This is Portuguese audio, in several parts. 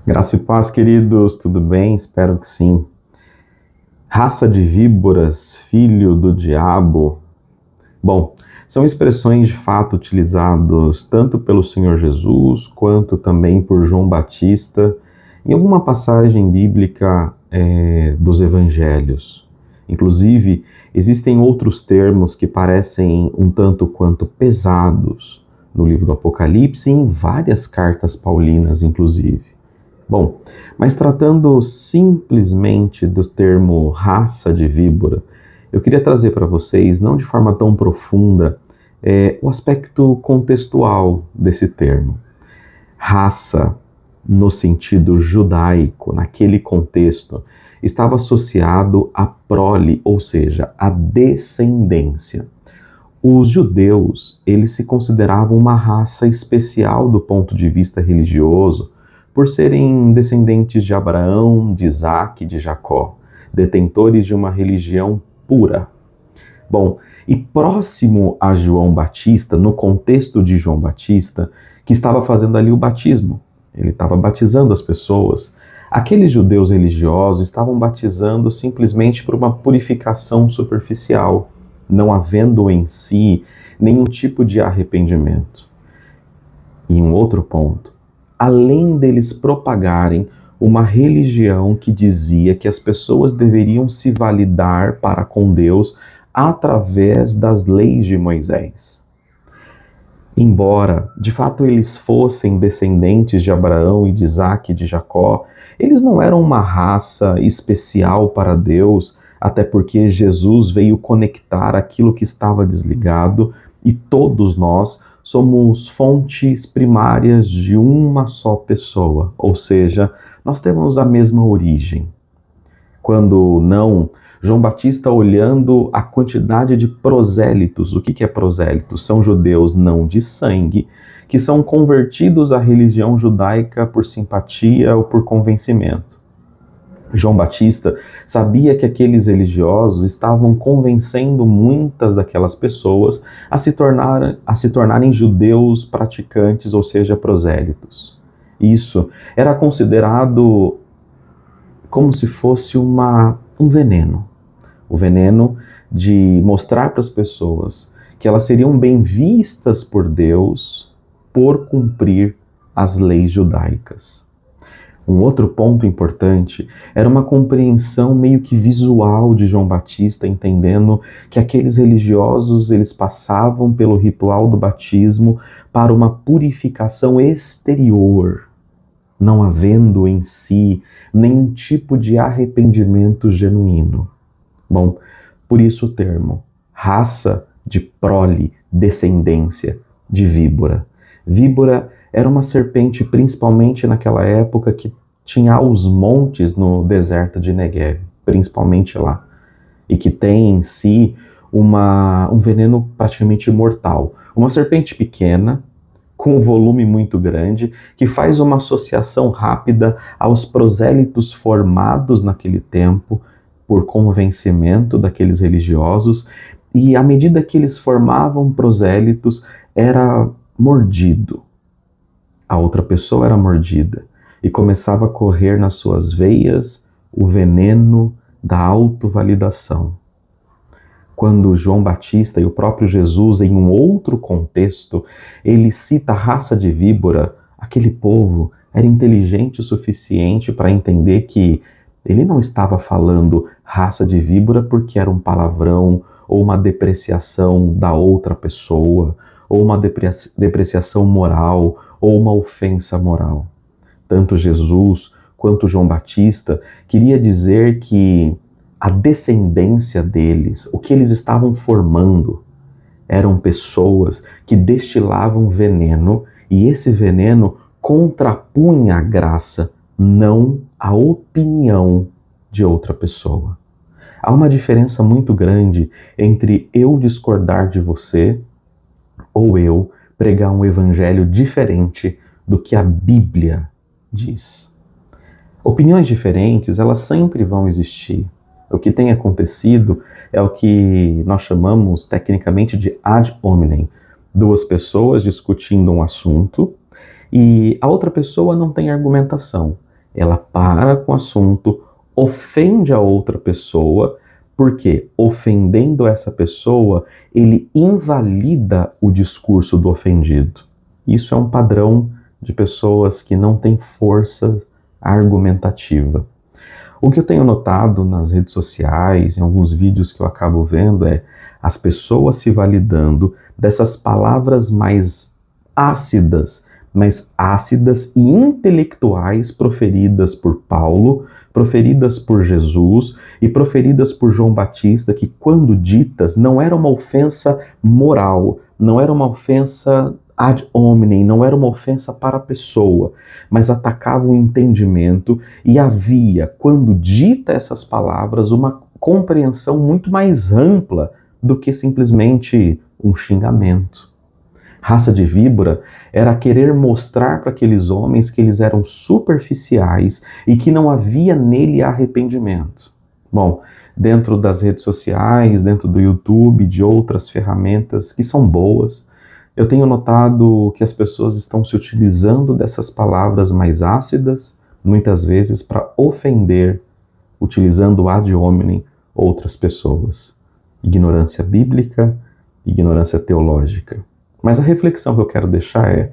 Graça e paz, queridos, tudo bem? Espero que sim. Raça de víboras, filho do diabo. Bom, são expressões de fato utilizadas tanto pelo Senhor Jesus quanto também por João Batista em alguma passagem bíblica dos evangelhos. Inclusive, existem outros termos que parecem um tanto quanto pesados no livro do Apocalipse e em várias cartas paulinas, inclusive. Bom, mas tratando simplesmente do termo raça de víbora, eu queria trazer para vocês, não de forma tão profunda, o aspecto contextual desse termo. Raça, no sentido judaico, naquele contexto, estava associado à prole, ou seja, à descendência. Os judeus, eles se consideravam uma raça especial do ponto de vista religioso, por serem descendentes de Abraão, de Isaac e de Jacó, detentores de uma religião pura. Bom, e próximo a João Batista, no contexto de João Batista, que estava fazendo ali o batismo, ele estava batizando as pessoas. Aqueles judeus religiosos estavam batizando simplesmente por uma purificação superficial, não havendo em si nenhum tipo de arrependimento. E um outro ponto, além deles propagarem uma religião que dizia que as pessoas deveriam se validar para com Deus através das leis de Moisés. Embora, de fato, eles fossem descendentes de Abraão e de Isaac e de Jacó, eles não eram uma raça especial para Deus, até porque Jesus veio conectar aquilo que estava desligado e todos nós somos fontes primárias de uma só pessoa, ou seja, nós temos a mesma origem. Quando não, João Batista, olhando a quantidade de prosélitos, o que é prosélito? São judeus não de sangue, que são convertidos à religião judaica por simpatia ou por convencimento. João Batista sabia que aqueles religiosos estavam convencendo muitas daquelas pessoas a se tornarem judeus praticantes, ou seja, prosélitos. Isso era considerado como se fosse um veneno. O veneno de mostrar para as pessoas que elas seriam bem vistas por Deus por cumprir as leis judaicas. Um outro ponto importante era uma compreensão meio que visual de João Batista, entendendo que aqueles religiosos eles passavam pelo ritual do batismo para uma purificação exterior, não havendo em si nenhum tipo de arrependimento genuíno. Bom, por isso o termo raça de prole, descendência de víbora. Víbora era uma serpente, principalmente naquela época, que tinha os montes no deserto de Negev, principalmente lá, e que tem em si um veneno praticamente mortal. Uma serpente pequena, com um volume muito grande, que faz uma associação rápida aos prosélitos formados naquele tempo, por convencimento daqueles religiosos, e à medida que eles formavam prosélitos, era mordido. A outra pessoa era mordida e começava a correr nas suas veias o veneno da autovalidação. Quando João Batista e o próprio Jesus, em um outro contexto, ele cita a raça de víbora, aquele povo era inteligente o suficiente para entender que ele não estava falando raça de víbora porque era um palavrão ou uma depreciação da outra pessoa, ou uma depreciação moral, ou uma ofensa moral. Tanto Jesus quanto João Batista queria dizer que a descendência deles, o que eles estavam formando, eram pessoas que destilavam veneno e esse veneno contrapunha a graça, não a opinião de outra pessoa. Há uma diferença muito grande entre eu discordar de você ou eu pregar um evangelho diferente do que a Bíblia diz. Opiniões diferentes, elas sempre vão existir. O que tem acontecido é o que nós chamamos tecnicamente de ad hominem. Duas pessoas discutindo um assunto e a outra pessoa não tem argumentação. Ela para com o assunto, ofende a outra pessoa, porque ofendendo essa pessoa, ele invalida o discurso do ofendido. Isso é um padrão de pessoas que não têm força argumentativa. O que eu tenho notado nas redes sociais, em alguns vídeos que eu acabo vendo, é as pessoas se validando dessas palavras mais ácidas e intelectuais proferidas por Paulo, proferidas por Jesus e proferidas por João Batista, que quando ditas não era uma ofensa moral, não era uma ofensa ad hominem, não era uma ofensa para a pessoa, mas atacava o entendimento e havia, quando dita essas palavras, uma compreensão muito mais ampla do que simplesmente um xingamento. Raça de víbora era querer mostrar para aqueles homens que eles eram superficiais e que não havia nele arrependimento. Bom, dentro das redes sociais, dentro do YouTube, de outras ferramentas que são boas, eu tenho notado que as pessoas estão se utilizando dessas palavras mais ácidas, muitas vezes para ofender, utilizando ad hominem outras pessoas. Ignorância bíblica, ignorância teológica. Mas a reflexão que eu quero deixar é: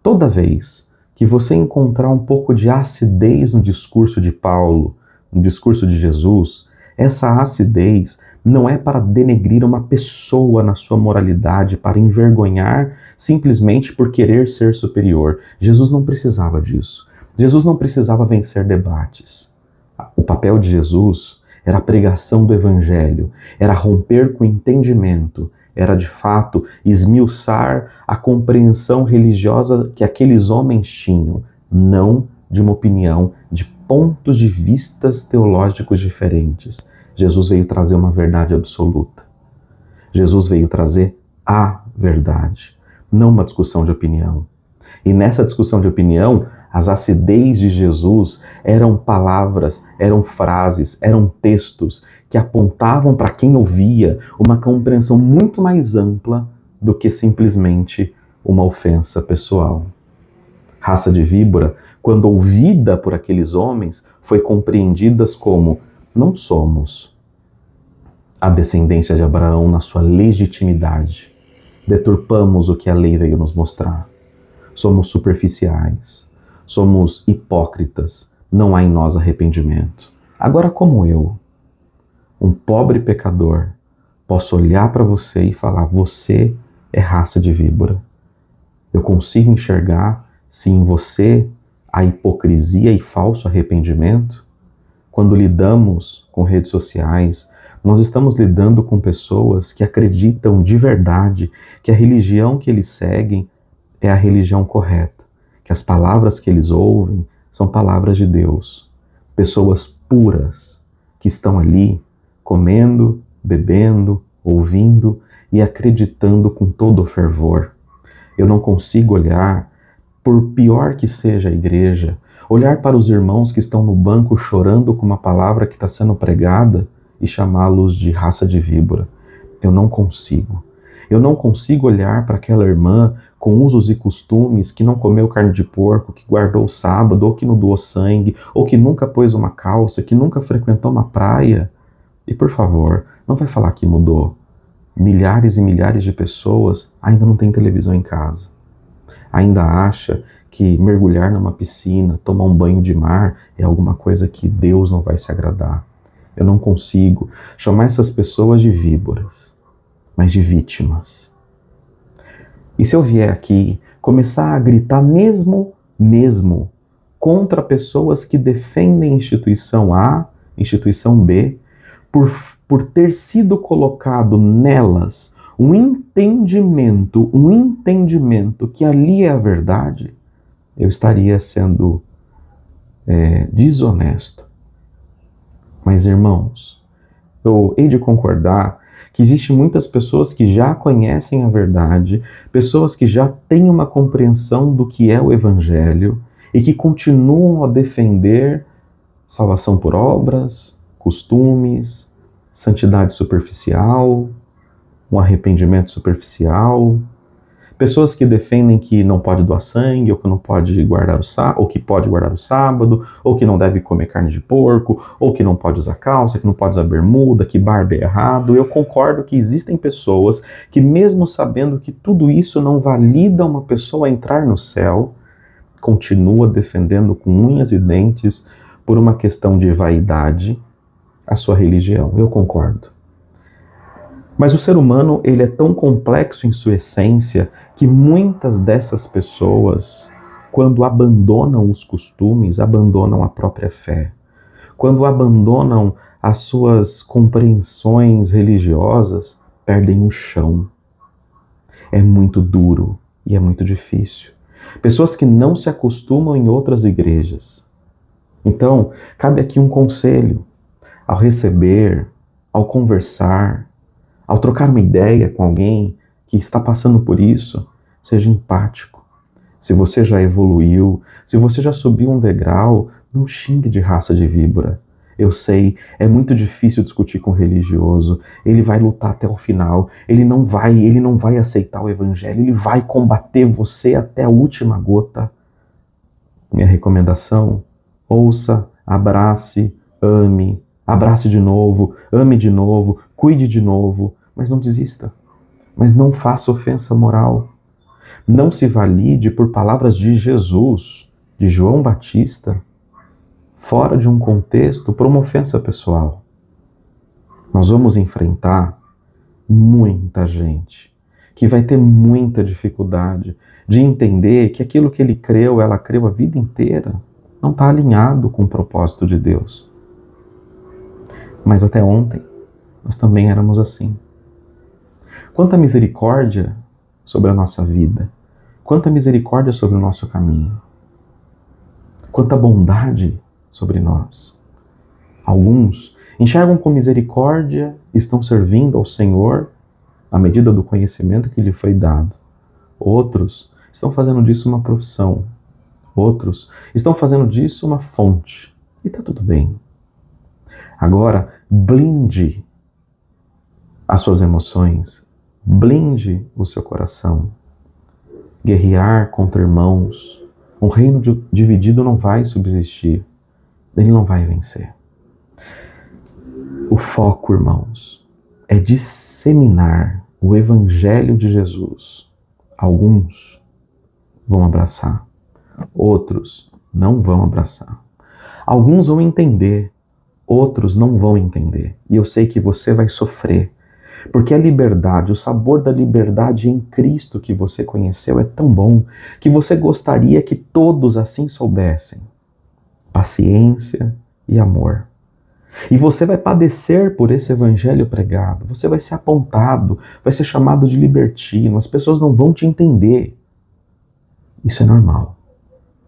toda vez que você encontrar um pouco de acidez no discurso de Paulo, no discurso de Jesus, essa acidez não é para denegrir uma pessoa na sua moralidade, para envergonhar simplesmente por querer ser superior. Jesus não precisava disso. Jesus não precisava vencer debates. O papel de Jesus era a pregação do evangelho, era romper com o entendimento, era de fato esmiuçar a compreensão religiosa que aqueles homens tinham, não de uma opinião, de pontos de vistas teológicos diferentes. Jesus veio trazer uma verdade absoluta. Jesus veio trazer a verdade, não uma discussão de opinião. E nessa discussão de opinião, as acidez de Jesus eram palavras, eram frases, eram textos que apontavam para quem ouvia uma compreensão muito mais ampla do que simplesmente uma ofensa pessoal. Raça de víbora, quando ouvida por aqueles homens, foi compreendidas como: não somos a descendência de Abraão na sua legitimidade. Deturpamos o que a lei veio nos mostrar. Somos superficiais. Somos hipócritas. Não há em nós arrependimento. Agora, como eu, um pobre pecador, posso olhar para você e falar: você é raça de víbora. Eu consigo enxergar se em você há hipocrisia e falso arrependimento? Quando lidamos com redes sociais, nós estamos lidando com pessoas que acreditam de verdade que a religião que eles seguem é a religião correta, que as palavras que eles ouvem são palavras de Deus. Pessoas puras que estão ali comendo, bebendo, ouvindo e acreditando com todo o fervor. Eu não consigo olhar, por pior que seja a igreja, olhar para os irmãos que estão no banco chorando com uma palavra que está sendo pregada e chamá-los de raça de víbora. Eu não consigo. Eu não consigo olhar para aquela irmã com usos e costumes que não comeu carne de porco, que guardou o sábado, ou que não doou sangue, ou que nunca pôs uma calça, que nunca frequentou uma praia. E por favor, não vai falar que mudou. Milhares e milhares de pessoas ainda não têm televisão em casa. Ainda acha que mergulhar numa piscina, tomar um banho de mar é alguma coisa que Deus não vai se agradar. Eu não consigo chamar essas pessoas de víboras, mas de vítimas. E se eu vier aqui começar a gritar mesmo contra pessoas que defendem instituição A, instituição B, por ter sido colocado nelas um entendimento que ali é a verdade, eu estaria sendo desonesto. Mas, irmãos, eu hei de concordar que existem muitas pessoas que já conhecem a verdade, pessoas que já têm uma compreensão do que é o Evangelho e que continuam a defender salvação por obras, costumes, santidade superficial, um arrependimento superficial, Pessoas que defendem que não pode doar sangue, ou que não pode guardar o sábado, ou que pode guardar o sábado, ou que não deve comer carne de porco, ou que não pode usar calça, que não pode usar bermuda, que barba é errado. Eu concordo que existem pessoas que, mesmo sabendo que tudo isso não valida uma pessoa entrar no céu, continua defendendo com unhas e dentes, por uma questão de vaidade, a sua religião. Eu concordo. Mas o ser humano, ele é tão complexo em sua essência que muitas dessas pessoas, quando abandonam os costumes, abandonam a própria fé. Quando abandonam as suas compreensões religiosas, perdem o chão. É muito duro e é muito difícil. Pessoas que não se acostumam em outras igrejas. Então, cabe aqui um conselho. Ao receber, ao conversar, ao trocar uma ideia com alguém que está passando por isso, seja empático. Se você já evoluiu, se você já subiu um degrau, não xingue de raça de víbora. Eu sei, é muito difícil discutir com um religioso. Ele vai lutar até o final. Ele não vai aceitar o evangelho. Ele vai combater você até a última gota. Minha recomendação: ouça, abrace, ame, abrace de novo, ame de novo, cuide de novo, mas não desista. Mas não faça ofensa moral. Não se valide por palavras de Jesus, de João Batista, fora de um contexto, por uma ofensa pessoal. Nós vamos enfrentar muita gente que vai ter muita dificuldade de entender que aquilo que ele creu, ela creu a vida inteira, não está alinhado com o propósito de Deus. Mas até ontem, nós também éramos assim. Quanta misericórdia sobre a nossa vida, quanta misericórdia sobre o nosso caminho, quanta bondade sobre nós. Alguns enxergam com misericórdia e estão servindo ao Senhor à medida do conhecimento que lhe foi dado. Outros estão fazendo disso uma profissão. Outros estão fazendo disso uma fonte. E está tudo bem. Agora, blinde as suas emoções, blinde o seu coração. Guerrear contra irmãos, um reino dividido não vai subsistir, ele não vai vencer. O foco, irmãos, é disseminar o Evangelho de Jesus. Alguns vão abraçar, outros não vão abraçar. Alguns vão entender, outros não vão entender. E eu sei que você vai sofrer, porque a liberdade, o sabor da liberdade em Cristo que você conheceu é tão bom que você gostaria que todos assim soubessem. Paciência e amor. E você vai padecer por esse evangelho pregado. Você vai ser apontado, vai ser chamado de libertino. As pessoas não vão te entender. Isso é normal.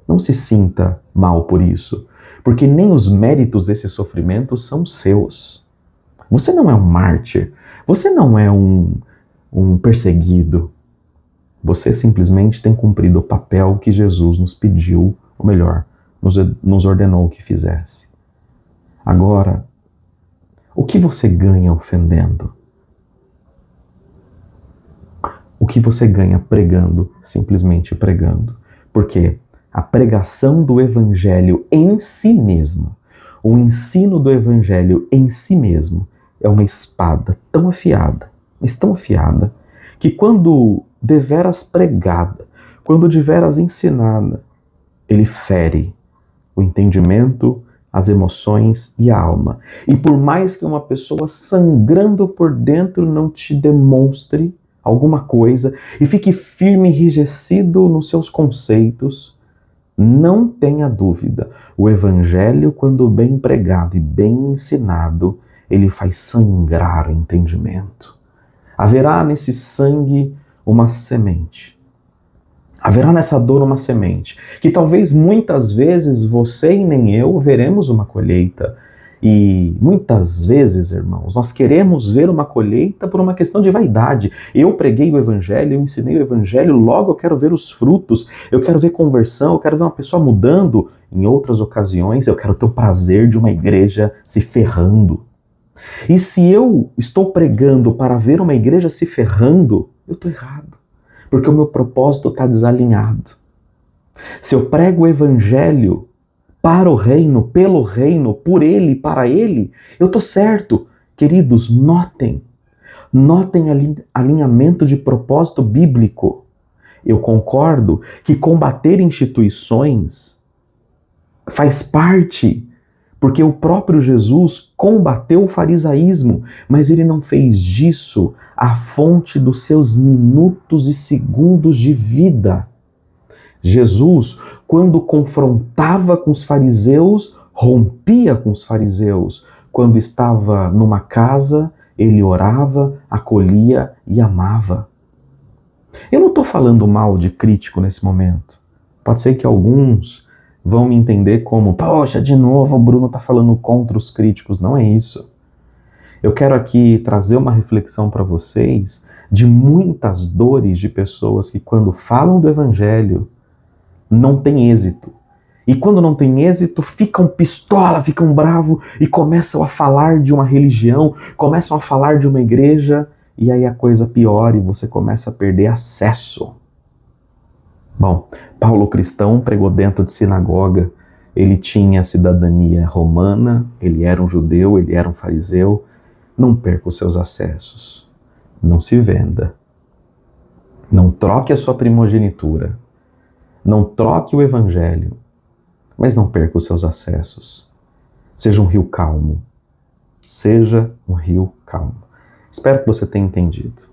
Não se sinta mal por isso, porque nem os méritos desse sofrimento são seus. Você não é um mártir. Você não é um perseguido. Você simplesmente tem cumprido o papel que Jesus nos pediu, ou melhor, nos ordenou que fizesse. Agora, o que você ganha ofendendo? O que você ganha pregando, simplesmente pregando? Porque a pregação do Evangelho em si mesmo, o ensino do Evangelho em si mesmo, é uma espada tão afiada, mas tão afiada, que quando deveras pregada, quando deveras ensinada, ele fere o entendimento, as emoções e a alma. E por mais que uma pessoa sangrando por dentro não te demonstre alguma coisa e fique firme e enrijecido nos seus conceitos, não tenha dúvida, o Evangelho, quando bem pregado e bem ensinado, ele faz sangrar o entendimento. Haverá nesse sangue uma semente. Haverá nessa dor uma semente, que talvez muitas vezes você e nem eu veremos uma colheita. E muitas vezes, irmãos, nós queremos ver uma colheita por uma questão de vaidade. Eu preguei o Evangelho, eu ensinei o Evangelho, logo eu quero ver os frutos, eu quero ver conversão, eu quero ver uma pessoa mudando. Em outras ocasiões, eu quero ter o prazer de uma igreja se ferrando. E se eu estou pregando para ver uma igreja se ferrando, eu estou errado. porque o meu propósito está desalinhado. Se eu prego o evangelho para o reino, pelo reino, por ele, para ele, eu estou certo. Queridos, notem alinhamento de propósito bíblico. Eu concordo que combater instituições faz parte, porque o próprio Jesus combateu o farisaísmo, mas ele não fez disso a fonte dos seus minutos e segundos de vida. Jesus, quando confrontava com os fariseus, rompia com os fariseus. Quando estava numa casa, ele orava, acolhia e amava. Eu não estou falando mal de crítico nesse momento. Pode ser que alguns vão me entender como, poxa, de novo o Bruno está falando contra os críticos. Não é isso. Eu quero aqui trazer uma reflexão para vocês de muitas dores de pessoas que, quando falam do evangelho, não tem êxito. E quando não tem êxito, ficam pistola, ficam bravo e começam a falar de uma religião, começam a falar de uma igreja, e aí a coisa piora e você começa a perder acesso. Bom, Paulo cristão pregou dentro de sinagoga, ele tinha cidadania romana, ele era um judeu, ele era um fariseu. Não perca os seus acessos. Não se venda. Não troque a sua primogenitura. Não troque o evangelho, mas não perca os seus acessos. Seja um rio calmo. Seja um rio calmo. Espero que você tenha entendido.